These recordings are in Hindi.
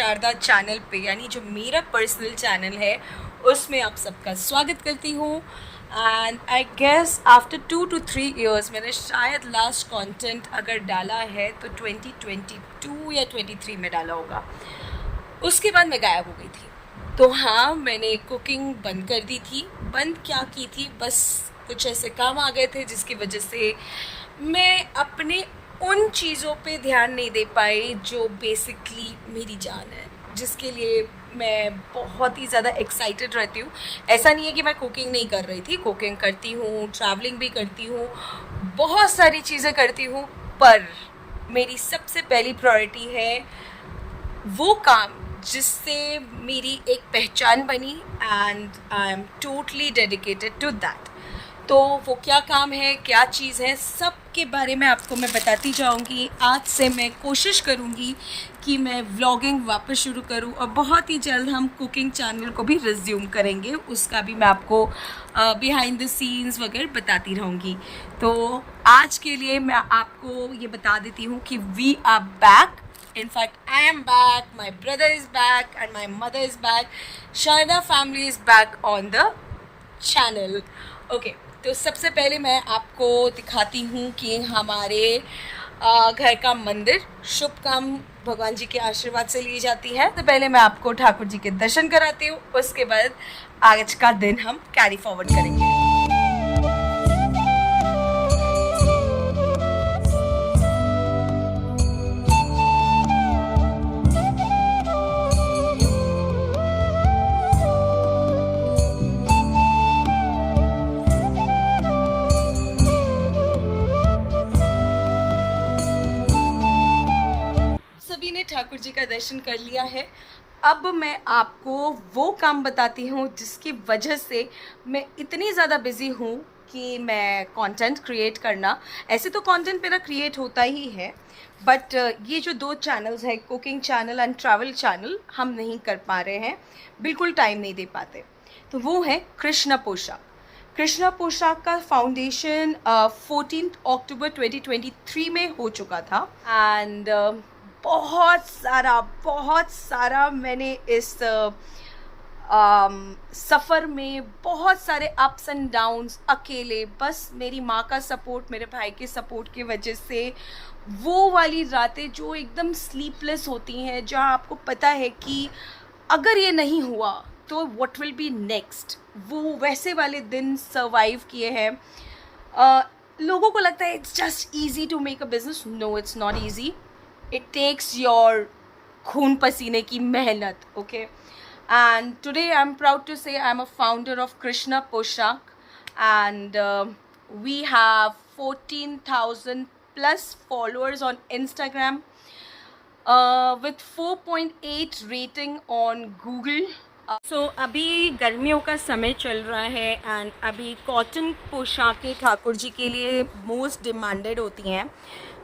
शारदा चैनल पे, यानी जो मेरा पर्सनल चैनल है उसमें आप सबका स्वागत करती हूँ। And I guess after 2 to 3 years मैंने शायद लास्ट कंटेंट अगर डाला है तो 2022 या 23 में डाला होगा। उसके बाद मैं गायब हो गई थी। तो हाँ, मैंने कुकिंग बंद कर दी थी। बंद क्या की थी, बस कुछ ऐसे काम आ गए थे जिसकी वजह से मैं अपने उन चीज़ों पे ध्यान नहीं दे पाई जो बेसिकली मेरी जान है, जिसके लिए मैं बहुत ही ज़्यादा एक्साइटेड रहती हूँ। ऐसा नहीं है कि मैं कुकिंग नहीं कर रही थी, कुकिंग करती हूँ, ट्रैवलिंग भी करती हूँ, बहुत सारी चीज़ें करती हूँ, पर मेरी सबसे पहली प्रायोरिटी है वो काम जिससे मेरी एक पहचान बनी, and I am totally dedicated to that. तो वो क्या काम है, क्या चीज़ है, सब के बारे में आपको मैं बताती जाऊंगी। आज से मैं कोशिश करूंगी कि मैं व्लॉगिंग वापस शुरू करूं, और बहुत ही जल्द हम कुकिंग चैनल को भी रिज्यूम करेंगे। उसका भी मैं आपको बिहाइंड द सीन्स वगैरह बताती रहूँगी। तो आज के लिए मैं आपको ये बता देती हूँ कि we are back. In fact, I am back, my brother is back and my mother is back. Sharda family is back on the channel. Okay, तो सबसे पहले मैं आपको दिखाती हूँ कि हमारे घर का मंदिर, शुभ काम भगवान जी के आशीर्वाद से ली जाती है। तो पहले मैं आपको ठाकुर जी के दर्शन कराती हूँ, उसके बाद आज का दिन हम कैरी फॉरवर्ड करेंगे। सभी ने ठाकुर जी का दर्शन कर लिया है। अब मैं आपको वो काम बताती हूँ जिसकी वजह से मैं इतनी ज़्यादा बिज़ी हूँ कि मैं कंटेंट क्रिएट करना, ऐसे तो कंटेंट मेरा क्रिएट होता ही है, बट ये जो दो चैनल्स है, cooking channel and travel channel, हम नहीं कर पा रहे हैं, बिल्कुल टाइम नहीं दे पाते। तो वो है कृष्णा पोशाक। कृष्णा पोशाक का फाउंडेशन 14 अक्टूबर 2023 में हो चुका था। एंड बहुत सारा मैंने इस सफ़र में बहुत सारे अप्स एंड डाउन्स अकेले, बस मेरी माँ का सपोर्ट, मेरे भाई के सपोर्ट की वजह से, वो वाली रातें जो एकदम स्लीपलेस होती हैं, जहाँ आपको पता है कि अगर ये नहीं हुआ तो व्हाट विल बी नेक्स्ट, वो वैसे वाले दिन सर्वाइव किए हैं। लोगों को लगता है it's just easy to make a business. No, it's not easy. It takes your खून पसीने की मेहनत, okay? And today I'm proud to say I'm a founder of Krishna Poshak, and we have 14,000 plus followers on Instagram, with 4.8 rating on Google. So अभी गर्मियों का समय चल रहा है, एंड अभी कॉटन पोशाकें ठाकुर जी के लिए मोस्ट डिमांडेड होती हैं।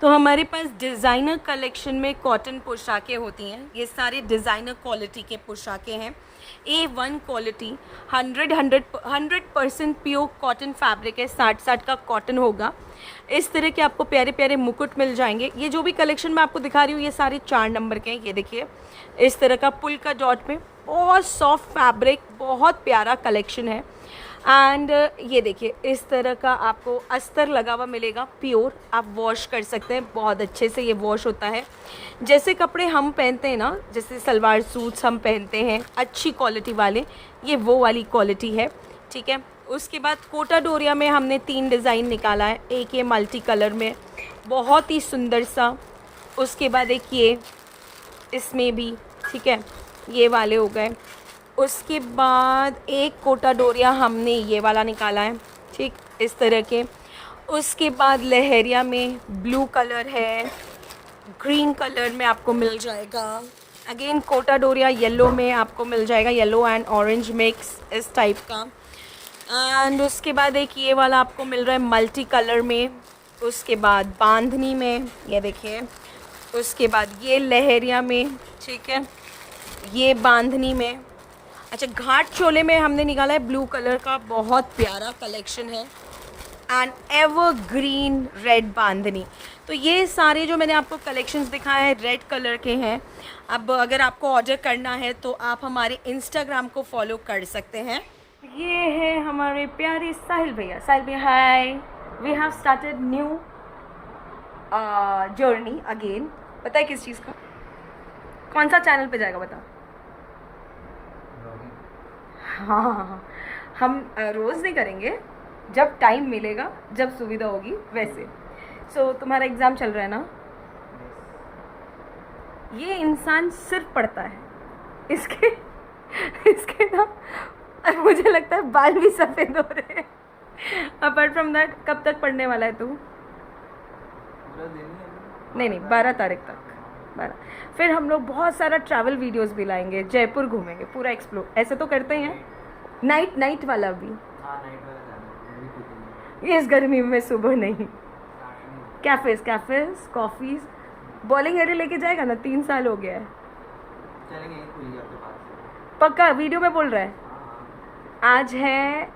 तो हमारे पास डिज़ाइनर कलेक्शन में कॉटन पोशाकें होती हैं। ये सारे डिज़ाइनर क्वालिटी के पोशाकें हैं, A1 quality, 100% pure cotton fabric है, 60 का कॉटन होगा। इस तरह के आपको प्यारे प्यारे मुकुट मिल जाएंगे। ये जो भी कलेक्शन मैं आपको दिखा रही हूँ, ये सारे 4 नंबर के हैं। ये देखिए, इस तरह का पुल का डॉट में बहुत सॉफ्ट फैब्रिक, बहुत प्यारा कलेक्शन है। एंड ये देखिए, इस तरह का आपको अस्तर लगा हुआ मिलेगा, प्योर। आप वॉश कर सकते हैं, बहुत अच्छे से ये वॉश होता है। जैसे कपड़े हम पहनते हैं ना, जैसे सलवार सूट्स हम पहनते हैं अच्छी क्वालिटी वाले, ये वो वाली क्वालिटी है, ठीक है। उसके बाद कोटा डोरिया में हमने 3 डिज़ाइन निकाला है। एक ये मल्टी कलर में बहुत ही सुंदर सा, उसके बाद एक ये इसमें भी, ठीक है, ये वाले हो गए। उसके बाद एक कोटा डोरिया हमने ये वाला निकाला है, ठीक, इस तरह के। उसके बाद लहरिया में ब्लू कलर है, ग्रीन कलर में आपको मिल जाएगा। अगेन कोटा डोरिया येलो में आपको मिल जाएगा, येलो एंड ऑरेंज मिक्स, इस टाइप का। एंड उसके बाद एक ये वाला आपको मिल रहा है मल्टी कलर में। उसके बाद बांधनी में, ये देखिए। उसके बाद ये लहरिया में, ठीक है, ये बांधनी में। अच्छा, घाट चोले में हमने निकाला है ब्लू कलर का, बहुत प्यारा कलेक्शन है। एंड एवरग्रीन रेड बांधनी। तो ये सारे जो मैंने आपको कलेक्शंस दिखाए हैं रेड कलर के हैं। अब अगर आपको ऑर्डर करना है तो आप हमारे इंस्टाग्राम को फॉलो कर सकते हैं। ये है हमारे प्यारे साहिल भैया। साहिल भैया hi, we have started new journey again. पता है किस चीज़ का? कौन सा चैनल पे जाएगा बताओ? हाँ, हम रोज़ नहीं करेंगे, जब टाइम मिलेगा, जब सुविधा होगी वैसे। सो तुम्हारा एग्ज़ाम चल रहा है ना? ये इंसान सिर्फ पढ़ता है, इसके ना मुझे लगता है बाल भी सफ़ेद हो रहे हैं। अपार्ट फ्रॉम दैट, कब तक पढ़ने वाला है तू? नहीं, 12 तारीख तक। 12 फिर हम लोग बहुत सारा ट्रैवल वीडियोस भी लाएंगे, जयपुर घूमेंगे, पूरा एक्सप्लोर। ऐसे तो करते हैं। नाइट वाला भी। इस गर्मी में सुबह नहीं। Cafes coffees. बॉलिंग एरिया लेके जाएगा ना? 3 साल हो गया है। पक्का वीडियो में बोल रहा है? आज है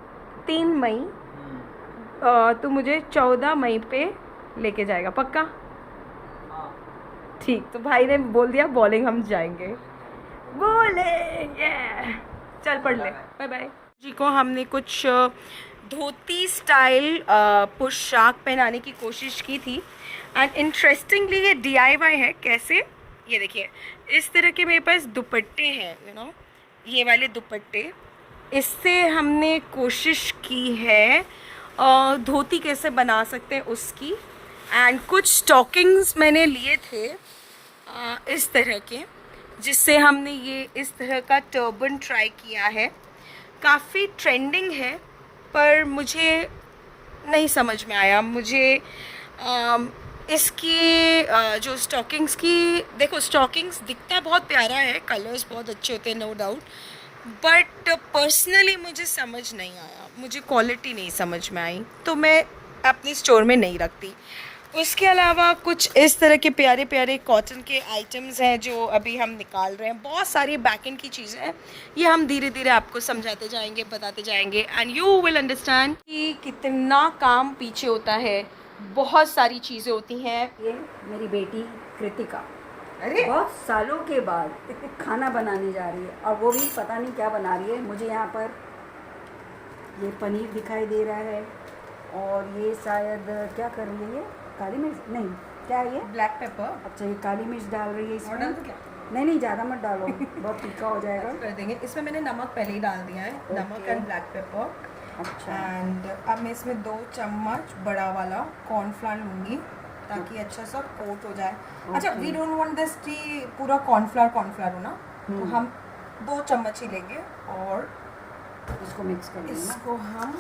3 मई, तो मुझे 14 मई पे लेके जाएगा पक्का? ठीक, तो भाई ने बोल दिया बॉलिंग हम जाएंगे। बोलेंगे। चल पढ़ ले, बाय बाय। जी को हमने कुछ धोती स्टाइल पोशाक पहनाने की कोशिश की थी एंड इंटरेस्टिंगली ये DIY है। कैसे? ये देखिए, इस तरह के मेरे पास दुपट्टे हैं, यू नो, ये वाले दुपट्टे। इससे हमने कोशिश की है धोती कैसे बना सकते हैं उसकी। एंड कुछ स्टॉकिंग्स मैंने लिए थे इस तरह के, जिससे हमने ये इस तरह का टर्बन ट्राई किया है। काफ़ी ट्रेंडिंग है पर मुझे नहीं समझ में आया। मुझे इसकी जो स्टॉकिंग्स की, देखो स्टॉकिंग्स दिखता बहुत प्यारा है, कलर्स बहुत अच्छे होते हैं नो डाउट, बट पर्सनली मुझे समझ नहीं आया, मुझे क्वालिटी नहीं समझ में आई, तो मैं अपनी स्टोर में नहीं रखती। उसके अलावा कुछ इस तरह के प्यारे प्यारे कॉटन के आइटम्स हैं जो अभी हम निकाल रहे हैं। बहुत सारी बैकएंड की चीज़ें हैं, ये हम धीरे धीरे आपको समझाते जाएंगे, बताते जाएंगे एंड यू विल अंडरस्टैंड कि कितना काम पीछे होता है। बहुत सारी चीज़ें होती हैं। ये मेरी बेटी कृतिका बहुत सालों के बाद खाना बनाने जा रही है, और वो भी पता नहीं क्या बना रही है। मुझे यहाँ पर ये पनीर दिखाई दे रहा है, और ये शायद क्या कर रही है ये? काली मिर्च नहीं, क्या है ये? Black pepper. अच्छा, ये काली मिर्च डाल रही है इसमें। डाल दो क्या? नहीं ज़्यादा मत डालो, बहुत तीखा हो जाएगा। कर देंगे। इसमें मैंने नमक पहले ही डाल दिया है, नमक एंड ब्लैक पेपर। अच्छा, एंड अब मैं इसमें 2 चम्मच बड़ा वाला कॉर्नफ्लावर लूँगी ताकि अच्छा सा कोट हो जाए। अच्छा, वी डोंट वांट दिस टी पूरा कॉर्नफ्लावर हो ना, तो हम 2 चम्मच ही लेंगे और इसको मिक्स कर लेंगे। इसको हम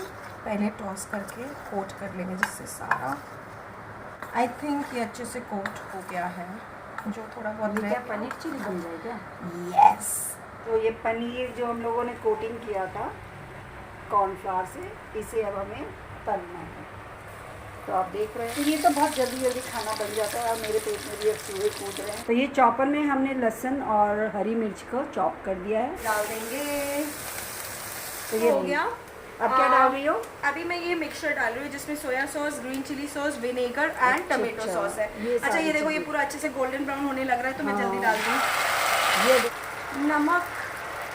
पहले टॉस करके कोट कर लेंगे, जिससे सारा आई थिंक ये अच्छे से कोट हो गया है। जो थोड़ा बहुत क्या पनीर चिली बन जाए क्या? यस। तो ये पनीर जो हम लोगों ने कोटिंग किया था कॉर्नफ्लावर से, इसे अब हमें तलना है। तो आप देख रहे हैं, ये तो बहुत जल्दी खाना बन जाता है, और मेरे पेट में भी अब चूहे कूद रहे हैं। तो ये चॉपर में हमने लहसुन और हरी मिर्च को चॉप कर दिया है, डाल देंगे। तो ये हो गया। अब क्या डाल रही हो? अभी मैं ये मिक्सचर डाल रही हूँ जिसमें soya sauce, green chilli sauce, vinegar and tomato sauce है। अच्छा, ये देखो ये पूरा अच्छे से गोल्डन ब्राउन होने लग रहा है, तो मैं जल्दी डाल दूँ। ये नमक,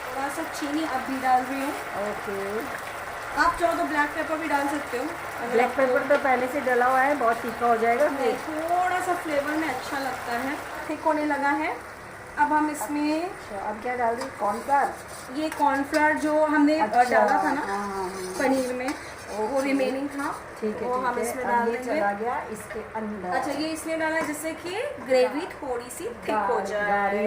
थोड़ा सा चीनी अब भी डाल रही हूँ। ओके, आप चाहो तो ब्लैक पेपर भी डाल सकते हो। ब्लैक पेपर तो पहले से डला हुआ है, बहुत तीखा हो जाएगा। थोड़ा सा फ्लेवर में अच्छा लगता है। थिक होने लगा है। अब हम इसमें अब क्या डाल रही? कॉर्नफ्लावर। ये कॉर्नफ्लावर जो हमने डाला था ना पनीर में, वो रिमेनिंग था, ठीक है, वो हम इसमें डाल देंगे। चला गया इसके अंदर। अच्छा, ये इसलिए डाला है जिससे कि ग्रेवी थोड़ी सी थिक हो जाए।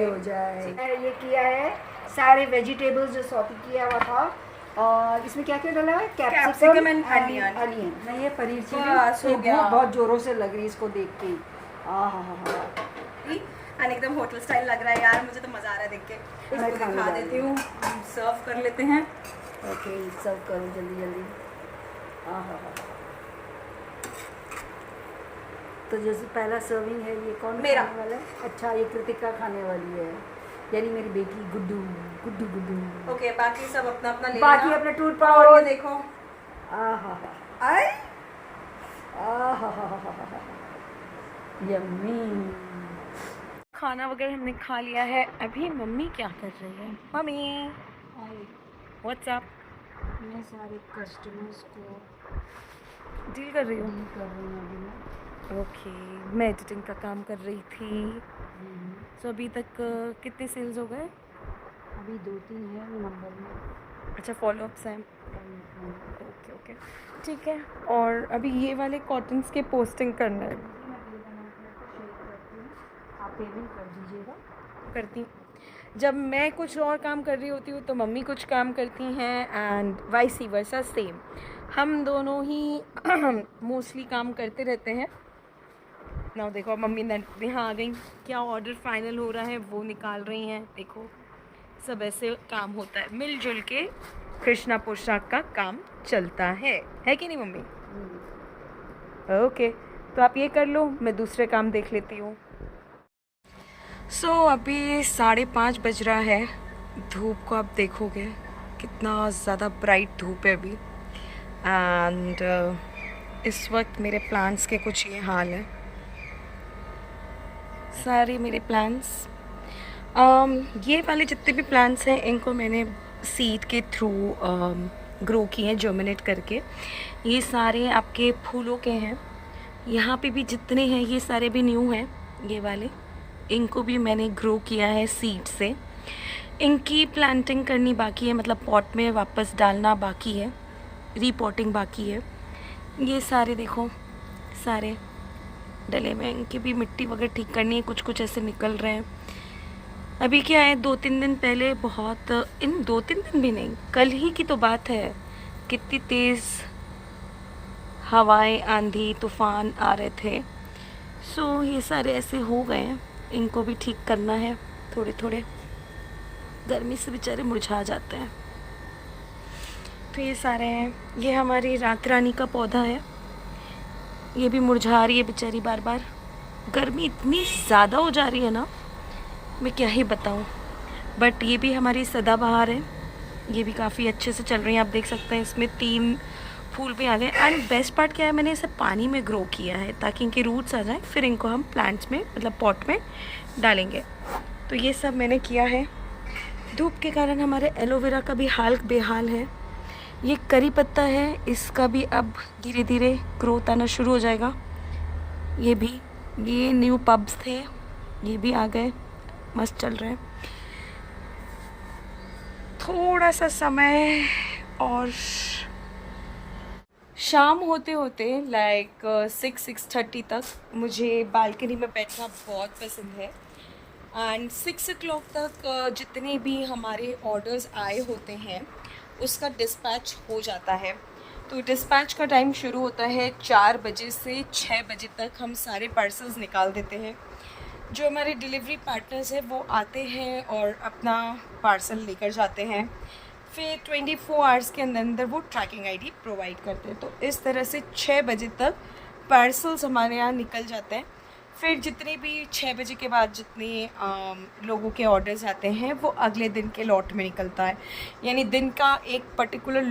ये किया है सारे वेजिटेबल्स जो सॉटी किया हुआ था, और इसमें क्या क्या डाला है? Capsicum and onion. नहीं, ये पनीर बस हो चिली गया। बहुत जोरों से लग रही है इसको देख के। एंड एकदम होटल स्टाइल लग रहा है यार, मुझे तो मजा आ रहा है देख के। इसको दिखा देती हूँ, सर्व कर लेते हैं। ओके, सर्व करो जल्दी जल्दी। तो जैसे पहला सर्विंग है, ये कौन मेरा खाने वाला है? अच्छा, ये कृतिका खाने वाली है, यानी मेरी बेटी गुड्डू गुड्डू गुड्डू। ओके, बाकी सब अपना अपना ले बाकी लेना। अपना टूर और पाओ। ये देखो, यम्मी। खाना वगैरह हमने खा लिया है। अभी मम्मी क्या कर रही है? मम्मी व्हाट्सअप मैं सारे कस्टमर्स को डील कर रही हूँ। डील कर रही हूँ अभी मैं। ओके, मैं एडिटिंग का काम कर रही थी। सो अभी तक कितने सेल्स हो गए? अभी 2-3 है नंबर में। अच्छा, फॉलोअप्स हैं। ओके ओके, ठीक है। और अभी ये वाले कॉटन्स के पोस्टिंग करना है। आप पेमेंट कर दीजिएगा। करती हूँ। जब मैं कुछ और काम कर रही होती हूँ तो मम्मी कुछ काम करती हैं, एंड वाइस वर्सा सेम। हम दोनों ही मोस्टली काम करते रहते हैं ना। देखो अब मम्मी यहाँ आ गई, क्या ऑर्डर फाइनल हो रहा है वो निकाल रही हैं। देखो सब ऐसे काम होता है, मिलजुल के कृष्णा पोशाक का काम चलता है कि नहीं मम्मी? ओके, तो आप ये कर लो, मैं दूसरे काम देख लेती हूँ। सो अभी 5:30 बज रहा है। धूप को आप देखोगे कितना ज़्यादा ब्राइट धूप है अभी, एंड इस वक्त मेरे प्लान्स के कुछ ये हाल है। सारे मेरे प्लान्स, ये वाले जितने भी प्लान्स हैं इनको मैंने सीड के थ्रू ग्रो किए हैं, जर्मिनेट करके। ये सारे आपके फूलों के हैं। यहाँ पे भी जितने हैं ये सारे भी न्यू हैं। ये वाले इनको भी मैंने ग्रो किया है सीड से। इनकी प्लांटिंग करनी बाकी है, मतलब पॉट में वापस डालना बाकी है, रीपॉटिंग बाकी है। ये सारे देखो सारे डले हुए, इनकी भी मिट्टी वगैरह ठीक करनी है। कुछ कुछ ऐसे निकल रहे हैं। अभी क्या है, 2-3 दिन पहले बहुत, इन 2-3 दिन भी नहीं, कल ही की तो बात है, कितनी तेज़ हवाएं, आंधी, तूफ़ान आ रहे थे। सो ये सारे ऐसे हो गए हैं, इनको भी ठीक करना है। थोड़े थोड़े गर्मी से बेचारे मुरझा जाते हैं। तो ये सारे हैं। ये हमारी रात रानी का पौधा है, ये भी मुरझा रही है बेचारी बार बार। गर्मी इतनी ज़्यादा हो जा रही है ना, मैं क्या ही बताऊँ। बट ये भी हमारी सदाबहार है, ये भी काफ़ी अच्छे से चल रही है। आप देख सकते हैं इसमें 3 फूल भी आ गए। एंड बेस्ट पार्ट क्या है, मैंने इसे पानी में ग्रो किया है ताकि इनके रूट्स आ जाएं, फिर इनको हम प्लांट्स में मतलब पॉट में डालेंगे। तो ये सब मैंने किया है। धूप के कारण हमारे एलोवेरा का भी हाल बेहाल है। ये करी पत्ता है, इसका भी अब धीरे धीरे ग्रोथ आना शुरू हो जाएगा। ये भी, ये न्यू पब्स थे, ये भी आ गए, मस्त चल रहे हैं। थोड़ा सा समय और शाम होते होते लाइक 6-6:30 तक मुझे बालकनी में बैठना बहुत पसंद है। एंड 6 o'clock तक जितने भी हमारे ऑर्डर्स आए होते हैं उसका डिस्पैच हो जाता है। तो डिस्पैच का टाइम शुरू होता है 4 बजे से 6 बजे तक। हम सारे पार्सल्स निकाल देते हैं। जो हमारे डिलीवरी पार्टनर्स हैं वो आते हैं और अपना पार्सल लेकर जाते हैं। फिर 24 आवर्स के अंदर अंदर वो ट्रैकिंग आईडी प्रोवाइड करते हैं। तो इस तरह से 6 बजे तक पार्सल्स हमारे यहाँ निकल जाते हैं। फिर जितने भी 6 बजे के बाद जितने लोगों के ऑर्डर्स आते हैं वो अगले दिन के लॉट में निकलता है। यानी दिन का एक पर्टिकुलर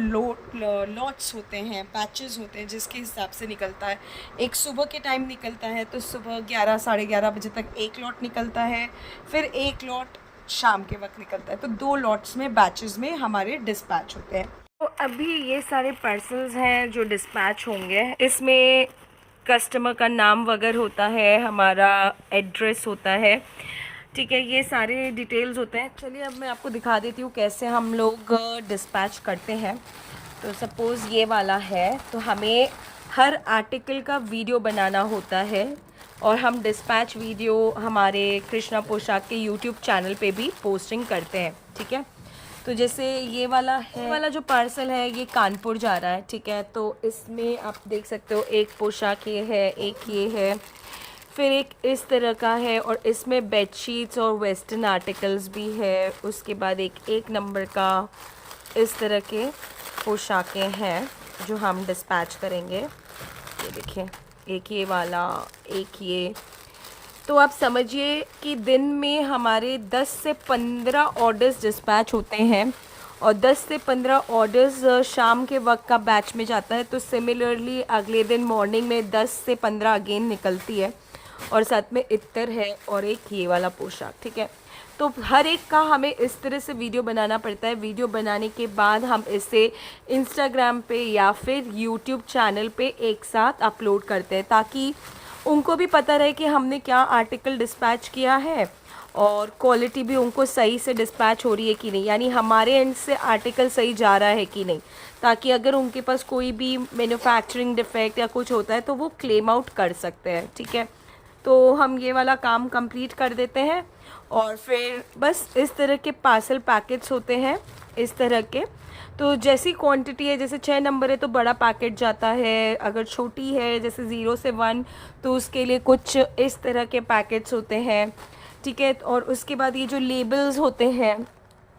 लॉट्स होते हैं, बैचेस होते हैं, जिसके हिसाब से निकलता है। एक सुबह के टाइम निकलता है तो सुबह 11-11:30 बजे तक एक लॉट निकलता है, फिर एक लॉट शाम के वक्त निकलता है। तो 2 लॉट्स में, बैचेस में हमारे डिस्पैच होते हैं। तो अभी ये सारे पार्सल्स हैं जो डिस्पैच होंगे। इसमें कस्टमर का नाम वगैरह होता है, हमारा एड्रेस होता है, ठीक है, ये सारे डिटेल्स होते हैं। चलिए अब मैं आपको दिखा देती हूँ कैसे हम लोग डिस्पैच करते हैं। तो सपोज़ ये वाला है, तो हमें हर आर्टिकल का वीडियो बनाना होता है और हम डिस्पैच वीडियो हमारे कृष्णा पोशाक के यूट्यूब चैनल पे भी पोस्टिंग करते हैं, ठीक है। तो जैसे ये वाला है, वाला जो पार्सल है ये कानपुर जा रहा है, ठीक है। तो इसमें आप देख सकते हो एक पोशाक ये है, एक ये है, फिर एक इस तरह का है, और इसमें बेडशीट्स और वेस्टर्न आर्टिकल्स भी है। उसके बाद एक नंबर का इस तरह के पोशाकें हैं जो हम डिस्पैच करेंगे। ये देखिए, एक ये वाला, एक ये। तो आप समझिए कि दिन में हमारे 10 से 15 ऑर्डर्स डिस्पैच होते हैं और 10 से 15 ऑर्डर्स शाम के वक्त का बैच में जाता है। तो सिमिलरली अगले दिन मॉर्निंग में 10 से 15 अगेन निकलती है, और साथ में इत्र है और एक ये वाला पोशाक, ठीक है। तो हर एक का हमें इस तरह से वीडियो बनाना पड़ता है। वीडियो बनाने के बाद हम इसे इंस्टाग्राम पे या फिर यूट्यूब चैनल पे एक साथ अपलोड करते हैं, ताकि उनको भी पता रहे कि हमने क्या आर्टिकल डिस्पैच किया है और क्वालिटी भी उनको सही से डिस्पैच हो रही है कि नहीं, यानी हमारे एंड से आर्टिकल सही जा रहा है कि नहीं, ताकि अगर उनके पास कोई भी मैन्युफैक्चरिंग डिफेक्ट या कुछ होता है तो वो क्लेम आउट कर सकते हैं, ठीक है। तो हम ये वाला काम कंप्लीट कर देते हैं, और फिर बस इस तरह के पार्सल पैकेट्स होते हैं इस तरह के। तो जैसी क्वांटिटी है, जैसे 6 नंबर है तो बड़ा पैकेट जाता है, अगर छोटी है जैसे 0 से 1 तो उसके लिए कुछ इस तरह के पैकेट्स होते हैं, ठीक है। और उसके बाद ये जो लेबल्स होते हैं,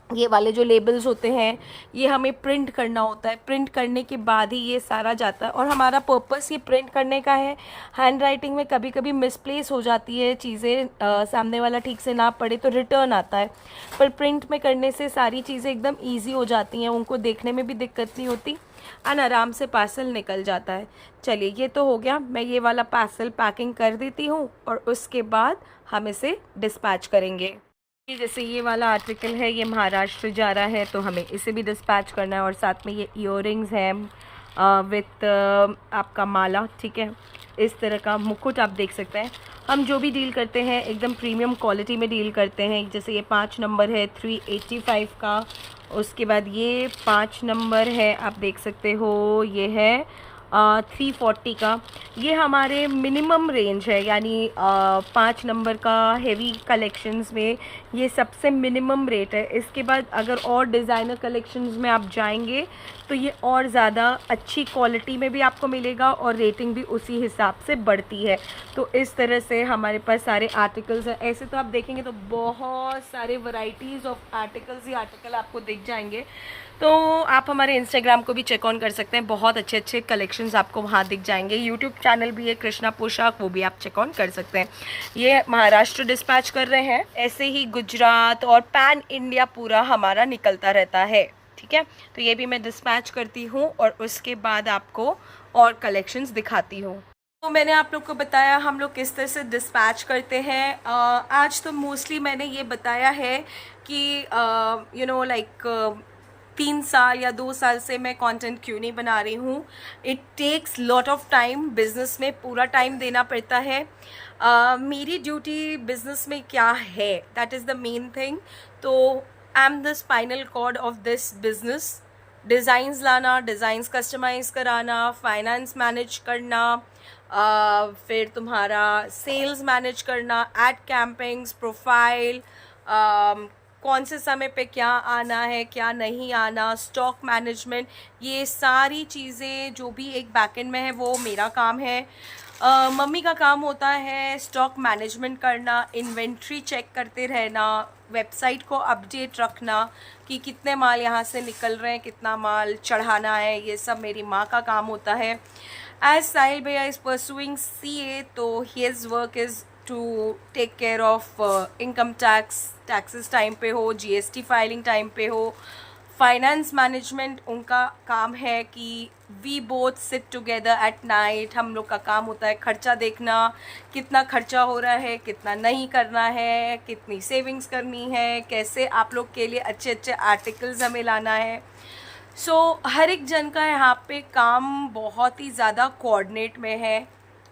ये वाले जो लेबल्स होते हैं, ये हमें प्रिंट करना होता है। प्रिंट करने के बाद ही ये सारा जाता है, और हमारा पर्पस ये प्रिंट करने का है। हैंड राइटिंग में कभी कभी मिसप्लेस हो जाती है चीज़ें, सामने वाला ठीक से ना पढ़े तो रिटर्न आता है, पर प्रिंट में करने से सारी चीज़ें एकदम ईजी हो जाती हैं, उनको देखने में भी दिक्कत नहीं होती, एंड आराम से पार्सल निकल जाता है। चलिए, ये तो हो गया। मैं ये वाला पार्सल पैकिंग कर देती हूँ, और उसके बाद हम इसे डिस्पैच करेंगे। जैसे ये वाला आर्टिकल है, ये महाराष्ट्र जा रहा है, तो हमें इसे भी डिस्पैच करना है, और साथ में ये इयररिंग्स हैं विथ आपका माला, ठीक है। इस तरह का मुकुट आप देख सकते हैं। हम जो भी डील करते हैं एकदम प्रीमियम क्वालिटी में डील करते हैं। जैसे ये 5 नंबर है 385 का, उसके बाद ये 5 नंबर है, आप देख सकते हो, ये है 340 का। ये हमारे मिनिमम रेंज है, यानी 5 नंबर का हेवी कलेक्शंस में ये सबसे मिनिमम रेट है। इसके बाद अगर और डिज़ाइनर कलेक्शंस में आप जाएंगे तो ये और ज़्यादा अच्छी क्वालिटी में भी आपको मिलेगा, और रेटिंग भी उसी हिसाब से बढ़ती है। तो इस तरह से हमारे पास सारे आर्टिकल्स हैं। ऐसे तो आप देखेंगे तो बहुत सारे varieties of articles he article आपको दिख जाएंगे। तो आप हमारे इंस्टाग्राम को भी चेक ऑन कर सकते हैं, बहुत अच्छे अच्छे कलेक्शंस आपको वहाँ दिख जाएंगे। यूट्यूब चैनल भी है कृष्णा पोशाक, वो भी आप चेक ऑन कर सकते हैं। ये महाराष्ट्र डिस्पैच कर रहे हैं, ऐसे ही गुजरात और पैन इंडिया पूरा हमारा निकलता रहता है, ठीक है। तो ये भी मैं डिस्पैच करती हूँ, और उसके बाद आपको और कलेक्शंस दिखाती हूँ। तो मैंने आप लोग को बताया हम लोग किस तरह से डिस्पैच करते हैं। आज तो मोस्टली मैंने ये बताया है कि लाइक 3 साल या 2 साल से मैं कंटेंट क्यों नहीं बना रही हूँ। It takes lot of time, business में पूरा टाइम देना पड़ता है। मेरी ड्यूटी बिज़नेस में क्या है, that is the main thing. तो I am the spinal cord of this business. Designs लाना, डिज़ाइंस कस्टमाइज़ कराना, फाइनेंस मैनेज करना, फिर तुम्हारा सेल्स मैनेज करना, एड कैंपेन्स, प्रोफाइल, कौन से समय पे क्या आना है क्या नहीं आना, स्टॉक मैनेजमेंट, ये सारी चीज़ें जो भी एक बैकएंड में है वो मेरा काम है। मम्मी का काम होता है स्टॉक मैनेजमेंट करना, इन्वेंट्री चेक करते रहना, वेबसाइट को अपडेट रखना कि कितने माल यहाँ से निकल रहे हैं, कितना माल चढ़ाना है, ये सब मेरी माँ का काम होता है। एज साहिल भैया इज़ परसुइंग CA, तो his work is to take care of income taxes time पे हो, GST फाइलिंग टाइम पे हो, फाइनेंस मैनेजमेंट उनका काम है कि we both sit together at night. हम लोग का काम होता है खर्चा देखना, कितना खर्चा हो रहा है, कितना नहीं करना है, कितनी सेविंग्स करनी है, कैसे आप लोग के लिए अच्छे अच्छे आर्टिकल्स हमें लाना है। सो हर एक जन का यहाँ पे काम बहुत ही ज़्यादा कोऑर्डिनेट में है।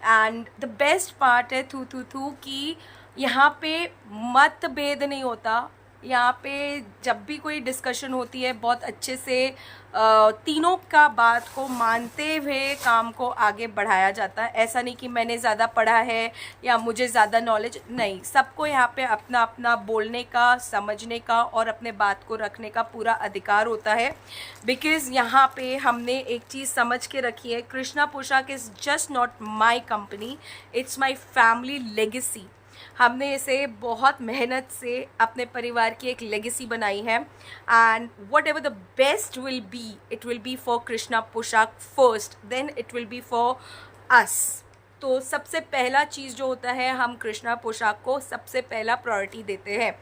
एंड द बेस्ट पार्ट है थू कि यहाँ पे मतभेद नहीं होता। यहाँ पे जब भी कोई डिस्कशन होती है बहुत अच्छे से तीनों का बात को मानते हुए काम को आगे बढ़ाया जाता है। ऐसा नहीं कि मैंने ज़्यादा पढ़ा है या मुझे ज़्यादा नॉलेज, नहीं, सबको यहाँ पे अपना अपना बोलने का, समझने का और अपने बात को रखने का पूरा अधिकार होता है। बिकॉज़ यहाँ पे हमने एक चीज़ समझ के रखी है, कृष्णा पोशाक is just not my company, it's my family legacy. हमने इसे बहुत मेहनत से अपने परिवार की एक लेगेसी बनाई है। And whatever the best will be, it will be for Krishna Poshak first, then it will be for us. तो सबसे पहला चीज़ जो होता है, हम कृष्णा पोशाक को सबसे पहला प्रायोरिटी देते हैं।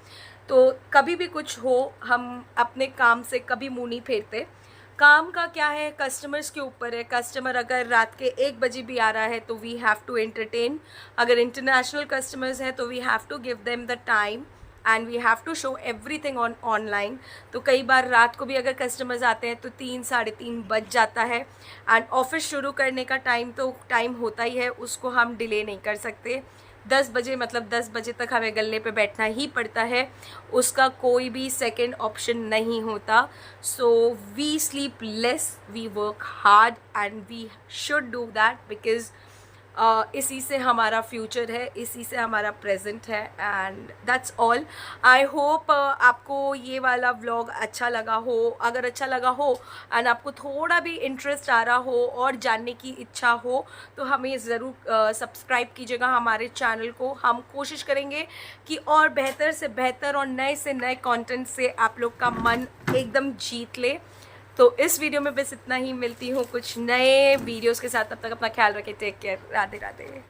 तो कभी भी कुछ हो, हम अपने काम से कभी मुंह नहीं फेरते। काम का क्या है, कस्टमर्स के ऊपर है। कस्टमर अगर रात के 1 बजे भी आ रहा है तो वी हैव टू एंटरटेन। अगर इंटरनेशनल कस्टमर्स हैं तो we have to give them the time and we have to show everything online. तो कई बार रात को भी अगर कस्टमर्स आते हैं तो 3 साढ़े 3 बज जाता है एंड ऑफिस शुरू करने का टाइम होता ही है, उसको हम डिले नहीं कर सकते। 10 बजे मतलब 10 बजे तक हमें गल्ले पे बैठना ही पड़ता है, उसका कोई भी सेकंड ऑप्शन नहीं होता। So we sleep less, we work hard and we should do that because इसी से हमारा फ्यूचर है, इसी से हमारा प्रेजेंट है and that's all. I hope आपको ये वाला व्लॉग अच्छा लगा हो। अगर अच्छा लगा हो एंड आपको थोड़ा भी इंटरेस्ट आ रहा हो और जानने की इच्छा हो तो हमें ज़रूर सब्सक्राइब कीजिएगा हमारे चैनल को। हम कोशिश करेंगे कि और बेहतर से बेहतर और नए से नए कंटेंट से आप लोग का मन एकदम जीत ले। तो इस वीडियो में बस इतना ही, मिलती हूँ कुछ नए वीडियोस के साथ। तब तक अपना ख्याल रखें, टेक केयर, राधे राधे।